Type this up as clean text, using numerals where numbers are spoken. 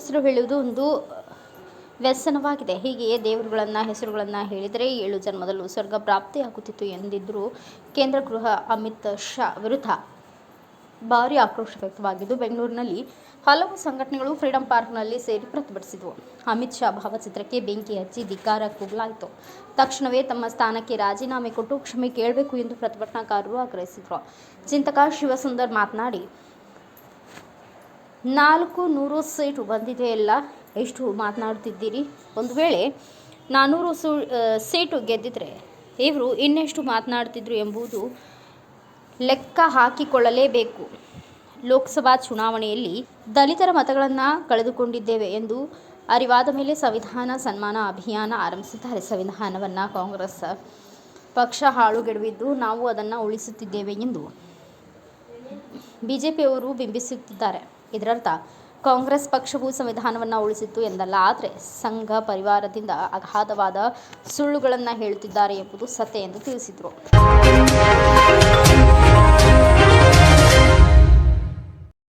ಹೆಸರು ಹೇಳುವುದು ಒಂದು ವ್ಯಸನವಾಗಿದೆ. ಹೀಗೆಯೇ ದೇವರುಗಳನ್ನು ಹೆಸರುಗಳನ್ನು ಹೇಳಿದರೆ 7 ಜನ್ಮದಲ್ಲೂ ಸ್ವರ್ಗ ಪ್ರಾಪ್ತಿಯಾಗುತ್ತಿತ್ತು ಎಂದಿದ್ದರು. ಕೇಂದ್ರ ಗೃಹ ಅಮಿತ್ ಶಾ ವಿರುದ್ಧ ಭಾರೀ ಆಕ್ರೋಶ ವ್ಯಕ್ತವಾಗಿದ್ದು, ಬೆಂಗಳೂರಿನಲ್ಲಿ ಹಲವು ಸಂಘಟನೆಗಳು ಫ್ರೀಡಂ ಪಾರ್ಕ್ನಲ್ಲಿ ಸೇರಿ ಪ್ರತಿಭಟಿಸಿದವು. ಅಮಿತ್ ಶಾ ಭಾವಚಿತ್ರಕ್ಕೆ ಬೆಂಕಿ ಹಚ್ಚಿ ಧಿಕ್ಕಾರ ಕೂಗಲಾಯಿತು. ತಕ್ಷಣವೇ ತಮ್ಮ ಸ್ಥಾನಕ್ಕೆ ರಾಜೀನಾಮೆ ಕೊಟ್ಟು ಕ್ಷಮೆ ಕೇಳಬೇಕು ಎಂದು ಪ್ರತಿಭಟನಾಕಾರರು ಆಗ್ರಹಿಸಿದರು. ಚಿಂತಕ ಶಿವಸುಂದರ್ ಮಾತನಾಡಿ, 400 ಸೀಟು ಬಂದಿದೆಯಲ್ಲ, ಎಷ್ಟು ಮಾತನಾಡುತ್ತಿದ್ದೀರಿ? ಒಂದು ವೇಳೆ 400 ಸೀಟು ಗೆದ್ದಿದ್ರೆ ಇವರು ಇನ್ನೆಷ್ಟು ಮಾತನಾಡುತ್ತಿದ್ರು ಎಂಬುದು ಲೆಕ್ಕ ಹಾಕಿಕೊಳ್ಳಲೇಬೇಕು. ಲೋಕಸಭಾ ಚುನಾವಣೆಯಲ್ಲಿ ದಲಿತರ ಮತಗಳನ್ನು ಕಳೆದುಕೊಂಡಿದ್ದೇವೆ ಎಂದು ಅರಿವಾದ ಮೇಲೆ ಸಂವಿಧಾನ ಸನ್ಮಾನ ಅಭಿಯಾನ ಆರಂಭಿಸಿದ್ದಾರೆ. ಸಂವಿಧಾನವನ್ನು ಕಾಂಗ್ರೆಸ್ ಪಕ್ಷ ಹಾಳುಗೆಡವಿದ್ದು, ನಾವು ಅದನ್ನು ಉಳಿಸುತ್ತಿದ್ದೇವೆ ಎಂದು ಬಿಜೆಪಿಯವರು ಬಿಂಬಿಸುತ್ತಿದ್ದಾರೆ. ಇದರರ್ಥ ಕಾಂಗ್ರೆಸ್ ಪಕ್ಷವು ಸಂವಿಧಾನವನ್ನು ಉಳಿಸಿತ್ತು ಎಂದಲ್ಲ, ಆದರೆ ಸಂಘ ಪರಿವಾರದಿಂದ ಅಗಾಧವಾದ ಸುಳ್ಳುಗಳನ್ನು ಹೇಳುತ್ತಿದ್ದಾರೆ ಎಂಬುದು ಸತ್ಯ ಎಂದು ತಿಳಿಸಿದರು.